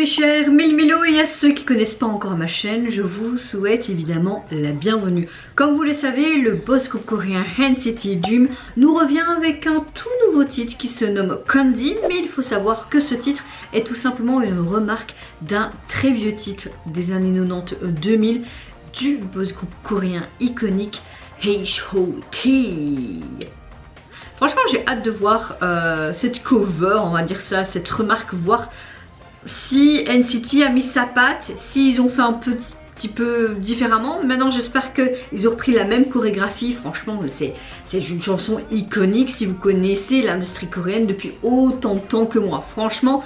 chers Méli-Mélo, et à ceux qui ne connaissent pas encore ma chaîne, je vous souhaite évidemment la bienvenue. Comme vous le savez, le boss groupe coréen NCT Dream nous revient avec un tout nouveau titre qui se nomme Candy, mais il faut savoir que ce titre est tout simplement une remarque d'un très vieux titre des années 90-2000 du boss groupe coréen iconique H.O.T. Franchement, j'ai hâte de voir cette cover, on va dire ça, cette remarque, voir si NCT a mis sa patte, s'ils ont fait un petit peu différemment. Maintenant, j'espère qu'ils ont repris la même chorégraphie. Franchement, c'est une chanson iconique si vous connaissez l'industrie coréenne depuis autant de temps que moi. Franchement,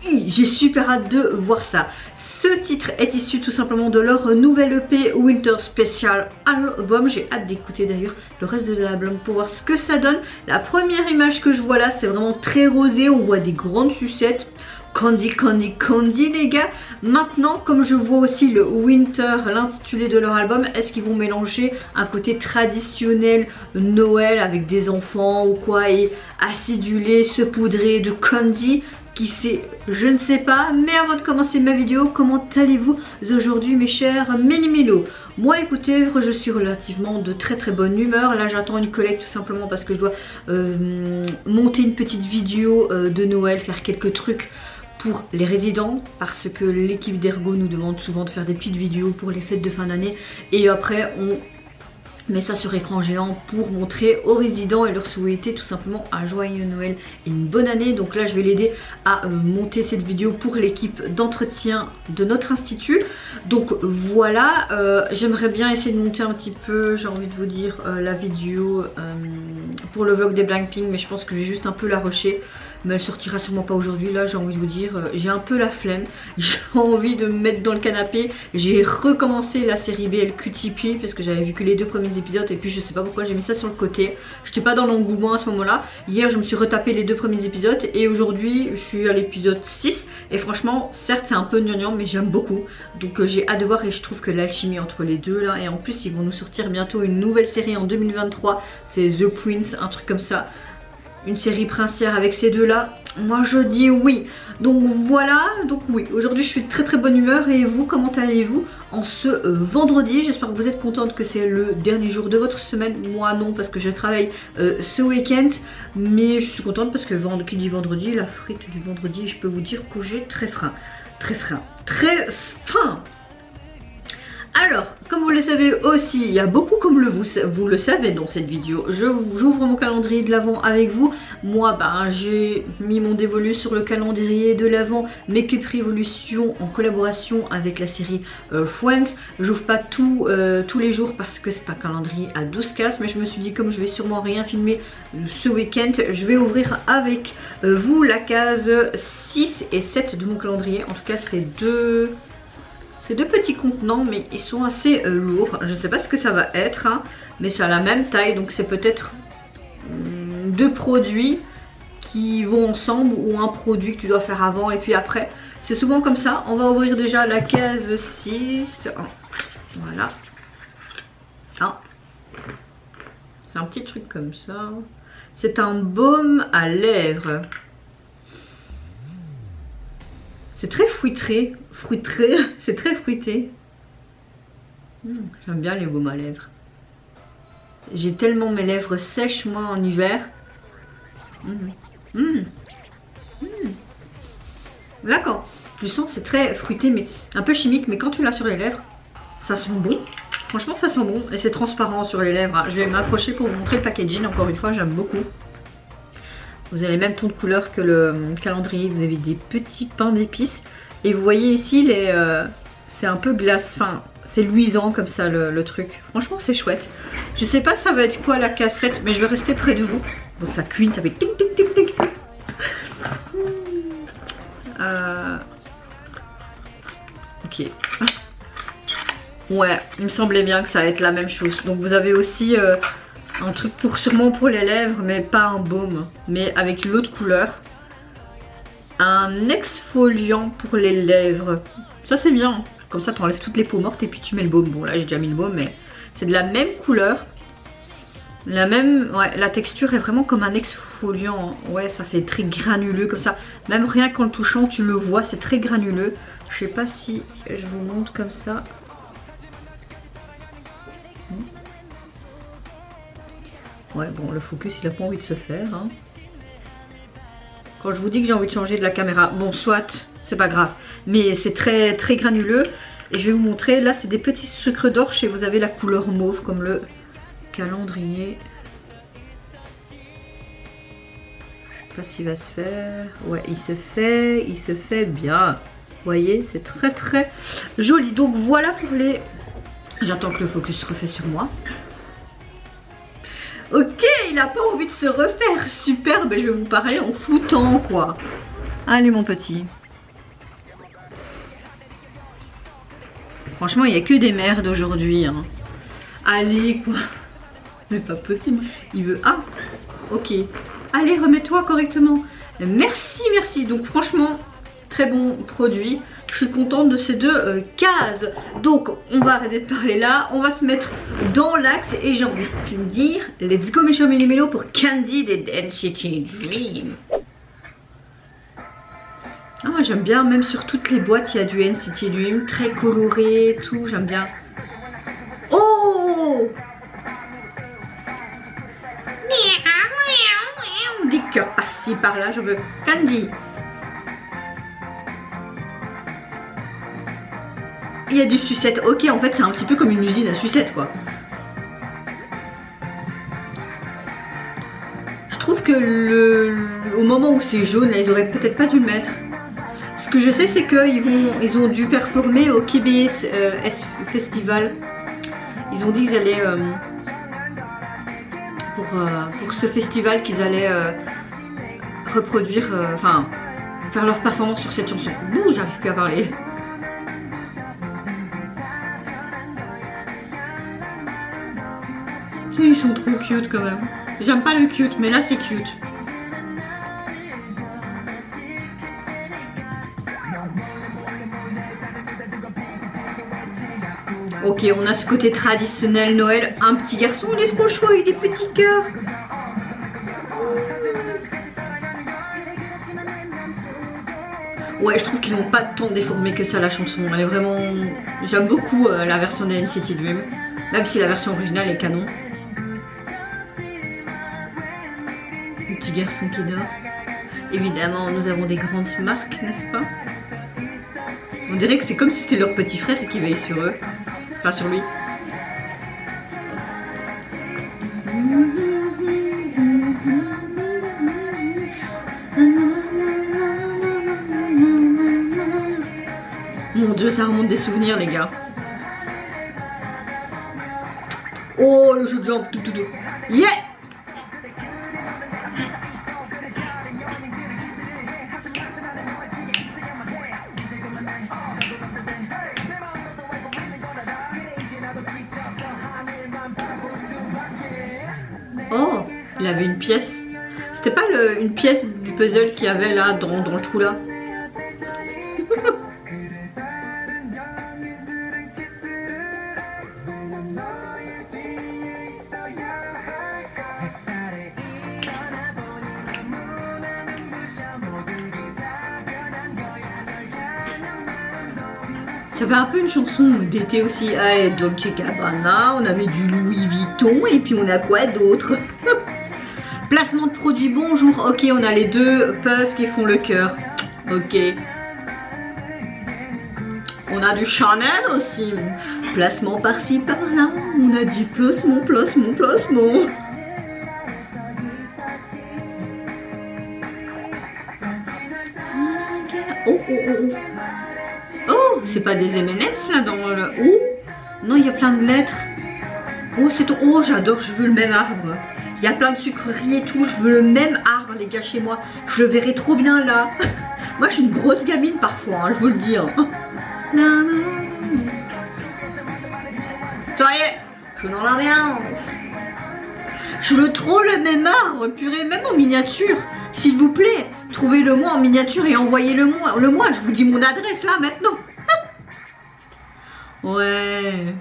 j'ai super hâte de voir ça. Ce titre est issu tout simplement de leur nouvelle EP Winter Special Album. J'ai hâte d'écouter d'ailleurs le reste de l'album pour voir ce que ça donne. La première image que je vois là, c'est vraiment très rosé. On voit des grandes sucettes. Candy, Candy, Candy les gars. Maintenant, comme je vois aussi le Winter, l'intitulé de leur album, est-ce qu'ils vont mélanger un côté traditionnel Noël avec des enfants ou quoi et aciduler, se poudrer de candy? Qui sait, je ne sais pas. Mais avant de commencer ma vidéo, comment allez-vous aujourd'hui mes chers Méli-Mélo? Moi écoutez, je suis relativement de très bonne humeur. Là j'attends une collecte tout simplement parce que je dois monter une petite vidéo de Noël, faire quelques trucs pour les résidents, parce que l'équipe d'Ergo nous demande souvent de faire des petites vidéos pour les fêtes de fin d'année, et après on met ça sur écran géant pour montrer aux résidents et leur souhaiter tout simplement un joyeux Noël et une bonne année. Donc là je vais l'aider à monter cette vidéo pour l'équipe d'entretien de notre institut. Donc voilà, j'aimerais bien essayer de monter un petit peu, j'ai envie de vous dire, la vidéo pour le vlog des Blackpink, mais je pense que je vais juste un peu la rusher. Mais elle sortira sûrement pas aujourd'hui. Là j'ai envie de vous dire, j'ai un peu la flemme, j'ai envie de me mettre dans le canapé. J'ai recommencé la série BLQTP parce que j'avais vu que les 2 premiers épisodes, et puis je sais pas pourquoi j'ai mis ça sur le côté. Je n'étais pas dans l'engouement à ce moment là. Hier je me suis retapé les 2 premiers épisodes et aujourd'hui je suis à l'épisode 6. Et franchement, certes c'est un peu gnangnan mais j'aime beaucoup. Donc j'ai hâte de voir, et je trouve que l'alchimie entre les deux là, et en plus ils vont nous sortir bientôt une nouvelle série en 2023. C'est The Prince, un truc comme ça. Une série princière avec ces deux là, moi je dis oui. Donc voilà, donc oui, aujourd'hui je suis de très bonne humeur. Et vous, comment allez-vous en ce vendredi? J'espère que vous êtes contente, que c'est le dernier jour de votre semaine. Moi non, parce que je travaille ce week-end. Mais je suis contente parce que qui dit vendredi, la frite du vendredi, je peux vous dire que j'ai très faim. Très faim. Alors, comme vous le savez aussi, il y a beaucoup comme vous le savez dans cette vidéo. J'ouvre mon calendrier de l'Avent avec vous. Moi, j'ai mis mon dévolu sur le calendrier de l'Avent Make-up Revolution en collaboration avec la série Friends. J'ouvre pas tous les jours parce que c'est un calendrier à 12 cases, mais je me suis dit, comme je vais sûrement rien filmer ce week-end, je vais ouvrir avec vous la case 6 et 7 de mon calendrier. En tout cas, c'est deux petits contenants, mais ils sont assez lourds. Je ne sais pas ce que ça va être, hein, mais c'est à la même taille, donc c'est peut-être 2 produits qui vont ensemble, ou un produit que tu dois faire avant et puis après. C'est souvent comme ça. On va ouvrir déjà la case 6. Voilà. C'est un petit truc comme ça. C'est un baume à lèvres. C'est très fruité, c'est très fruité. J'aime bien les baumes à lèvres. J'ai tellement mes lèvres sèches moi en hiver. D'accord, tu sens, c'est très fruité, mais un peu chimique, mais quand tu l'as sur les lèvres, ça sent bon. Franchement ça sent bon, et c'est transparent sur les lèvres. Je vais m'approcher pour vous montrer le packaging, encore une fois, j'aime beaucoup. Vous avez le même ton de couleur que le calendrier, vous avez des petits pains d'épices. Et vous voyez ici, c'est un peu glace, enfin c'est luisant comme ça le truc. Franchement c'est chouette. Je sais pas ça va être quoi la cassette, mais je vais rester près de vous. Bon ça cuit, ça fait tic tic tic tic. Ok. Ouais, il me semblait bien que ça allait être la même chose. Donc vous avez aussi un truc sûrement pour les lèvres, mais pas un baume, mais avec l'autre couleur. Un exfoliant pour les lèvres. Ça c'est bien. Comme ça t'enlèves toutes les peaux mortes et puis tu mets le baume. Bon là j'ai déjà mis le baume, mais c'est de la même couleur. La même, ouais, la texture est vraiment comme un exfoliant. Ouais, ça fait très granuleux comme ça. Même rien qu'en le touchant, tu le vois, c'est très granuleux. Je sais pas si je vous montre comme ça. Ouais, bon, le focus, il a pas envie de se faire. Hein. Quand je vous dis que j'ai envie de changer de la caméra, bon, soit, c'est pas grave. Mais c'est très, très granuleux. Et je vais vous montrer, là, c'est des petits sucres d'orge et vous avez la couleur mauve comme le calendrier. Je sais pas s'il va se faire. Ouais, il se fait bien. Vous voyez, c'est très très joli. Donc voilà pour les... J'attends que le focus se refait sur moi. Ok, il n'a pas envie de se refaire. Super, ben je vais vous parler en floutant quoi. Allez mon petit. Franchement, il n'y a que des merdes aujourd'hui. Hein. Allez quoi. C'est pas possible. Il veut... Ah, ok. Allez, remets-toi correctement. Merci, merci. Donc franchement, très bon produit. Je suis contente de ces deux cases. Donc, on va arrêter de parler là. On va se mettre dans l'axe. Et j'ai envie de dire, let's go mes chers méli-mélos pour Candid et NCT Dream. Ah, j'aime bien. Même sur toutes les boîtes, il y a du NCT Dream. Très coloré et tout. J'aime bien. Oh! Des cœurs par-ci, par-là. Je veux Candy. Il y a du sucette. Ok, en fait, c'est un petit peu comme une usine à sucette, quoi. Je trouve que au moment où c'est jaune, là, ils auraient peut-être pas dû le mettre. Ce que je sais, c'est qu'ils ont dû performer au KBS Festival. Ils ont dit qu'ils allaient... pour ce festival, qu'ils allaient reproduire... Enfin, faire leur performance sur cette chanson. Bon, j'arrive plus à parler. Ils sont trop cute quand même. J'aime pas le cute, mais là c'est cute. Ok, on a ce côté traditionnel Noël. Un petit garçon, il est trop chou avec des petits cœurs. Ouais, je trouve qu'ils n'ont pas tant déformé que ça la chanson. Elle est vraiment... J'aime beaucoup la version de NCT Dream. Même si la version originale est canon. Garçon qui dort. Évidemment, nous avons des grandes marques, n'est-ce pas? On dirait que c'est comme si c'était leur petit frère qui veille sur eux. Enfin, sur lui. Mon Dieu, ça remonte des souvenirs, les gars. Oh, le jeu de jambes, tout. Yeah! Oh, il avait une pièce. C'était pas une pièce du puzzle qu'il y avait là dans le trou là. Ça fait un peu une chanson d'été aussi. Ah, Dolce Gabbana, on avait du Louis Vuitton et puis on a quoi d'autre? Placement de produits, bonjour. Ok, on a les deux puzzles qui font le cœur. Ok. On a du Chanel aussi. Placement par-ci, par-là. On a du placement. Oh. Oh, c'est pas des M&M's là dans le... Oh, non, il y a plein de lettres. Oh, c'est tout. Oh, j'adore, je veux le même arbre. Il y a plein de sucreries et tout, je veux le même arbre, les gars, chez moi. Je le verrai trop bien là. Moi, je suis une grosse gamine parfois, hein, je vous le dis. Hein. Ça y est, je n'en ai rien. Je veux trop le même arbre, purée, même en miniature. S'il vous plaît, trouvez-le-moi en miniature et envoyez-le-moi. Je vous dis mon adresse là maintenant. Ouais.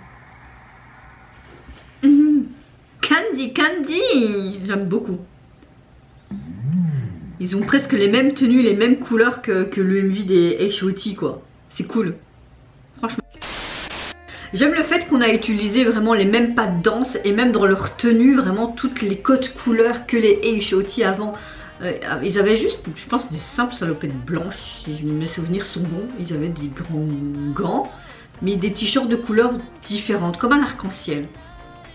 Candy. Candy. J'aime beaucoup. Ils ont presque les mêmes tenues, les mêmes couleurs que le MV des H.O.T quoi. C'est cool. Franchement. J'aime le fait qu'on a utilisé vraiment les mêmes pas de danse et même dans leur tenue, vraiment toutes les codes couleurs que les H.O.T avant. Ils avaient juste, je pense, des simples salopettes blanches, si mes souvenirs sont bons. Ils avaient des grands gants, mais des t-shirts de couleurs différentes, comme un arc-en-ciel.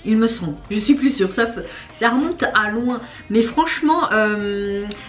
Il me semble, je suis plus sûre, ça remonte à loin. Mais franchement,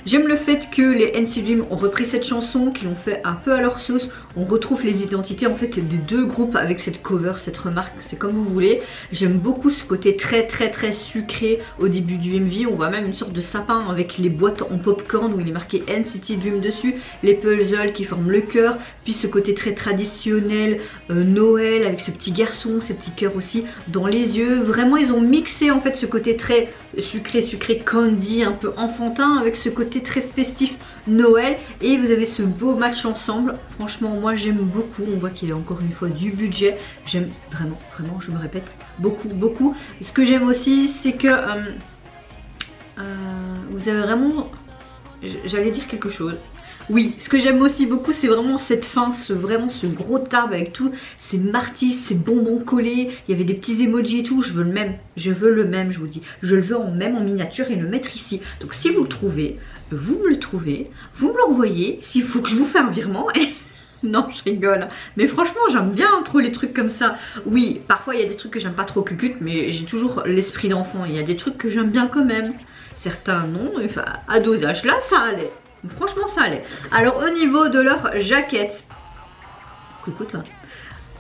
j'aime le fait que les NCT Dream ont repris cette chanson, qu'ils l'ont fait un peu à leur sauce. On retrouve les identités en fait des deux groupes avec cette cover, cette remarque, c'est comme vous voulez. J'aime beaucoup ce côté très sucré au début du MV. On voit même une sorte de sapin avec les boîtes en popcorn où il est marqué NCT Dream dessus, les puzzles qui forment le cœur, puis ce côté très traditionnel, Noël avec ce petit garçon, ces petits cœurs aussi dans les yeux. Vraiment ils ont mixé en fait ce côté très sucré candy, un peu enfantin avec ce côté très festif Noël, et vous avez ce beau match ensemble. Franchement moi j'aime beaucoup, on voit qu'il y a encore une fois du budget, j'aime vraiment, je me répète, beaucoup. Ce que j'aime aussi c'est que vous avez vraiment, j'allais dire quelque chose. Oui, ce que j'aime aussi beaucoup, c'est vraiment cette fin, vraiment ce gros tarbe avec tout, ces martis, ces bonbons collés. Il y avait des petits emojis et tout. Je veux le même, je vous dis. Je le veux même en miniature et le mettre ici. Donc si vous le trouvez, vous me le trouvez, vous me l'envoyez. S'il faut que je vous fasse un virement. Non, je rigole. Mais franchement, j'aime bien trop les trucs comme ça. Oui, parfois il y a des trucs que j'aime pas trop cucut, mais j'ai toujours l'esprit d'enfant. Il y a des trucs que j'aime bien quand même. Certains non, enfin, à dosage là, ça allait. Franchement ça allait. Alors au niveau de leur jaquette, coucou toi.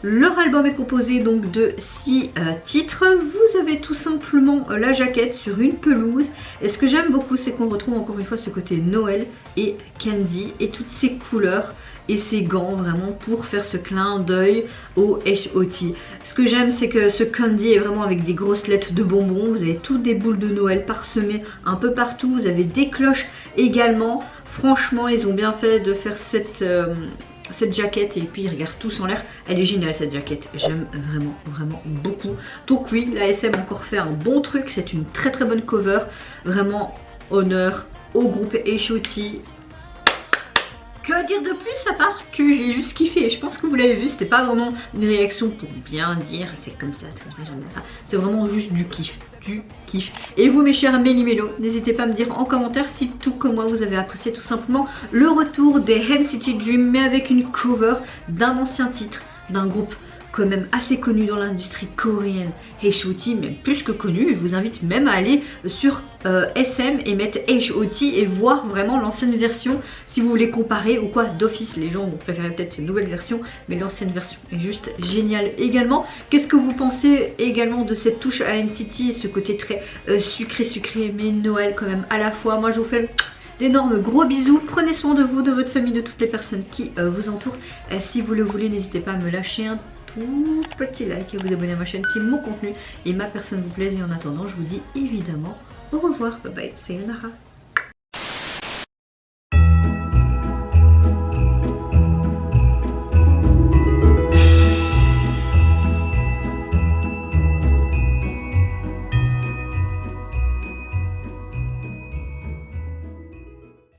Leur album est composé donc de 6 titres. Vous avez tout simplement la jaquette sur une pelouse. Et ce que j'aime beaucoup, c'est qu'on retrouve encore une fois ce côté Noël et Candy et toutes ces couleurs et ces gants vraiment pour faire ce clin d'œil au H.O.T. Ce que j'aime, c'est que ce Candy est vraiment avec des grosses lettres de bonbons. Vous avez toutes des boules de Noël parsemées un peu partout. Vous avez des cloches également. Franchement, ils ont bien fait de faire cette jaquette, et puis ils regardent tous en l'air. Elle est géniale cette jaquette, j'aime vraiment beaucoup. Donc oui, la SM a encore fait un bon truc, c'est une très bonne cover. Vraiment honneur au groupe H.O.T. Que dire de plus à part que j'ai juste kiffé. Je pense que vous l'avez vu, c'était pas vraiment une réaction pour bien dire c'est comme ça, j'aime bien ça. C'est vraiment juste du kiff. Et vous mes chers Méli-Mélo, n'hésitez pas à me dire en commentaire si tout comme moi vous avez apprécié tout simplement le retour des NCT Dream, mais avec une cover d'un ancien titre d'un groupe quand même assez connu dans l'industrie coréenne, H.O.T, même plus que connu. Je vous invite même à aller sur SM et mettre H.O.T et voir vraiment l'ancienne version si vous voulez comparer ou quoi. D'office les gens vont préférer peut-être ces nouvelles versions, mais l'ancienne version est juste géniale également. Qu'est-ce que vous pensez également de cette touche à NCT et ce côté très sucré mais Noël quand même à la fois? Moi je vous fais d'énormes gros bisous, prenez soin de vous, de votre famille, de toutes les personnes qui vous entourent. Si vous le voulez, n'hésitez pas à me lâcher un tout petit like et à vous abonner à ma chaîne si mon contenu et ma personne vous plaisent. Et en attendant, je vous dis évidemment au revoir, bye bye, sayonara.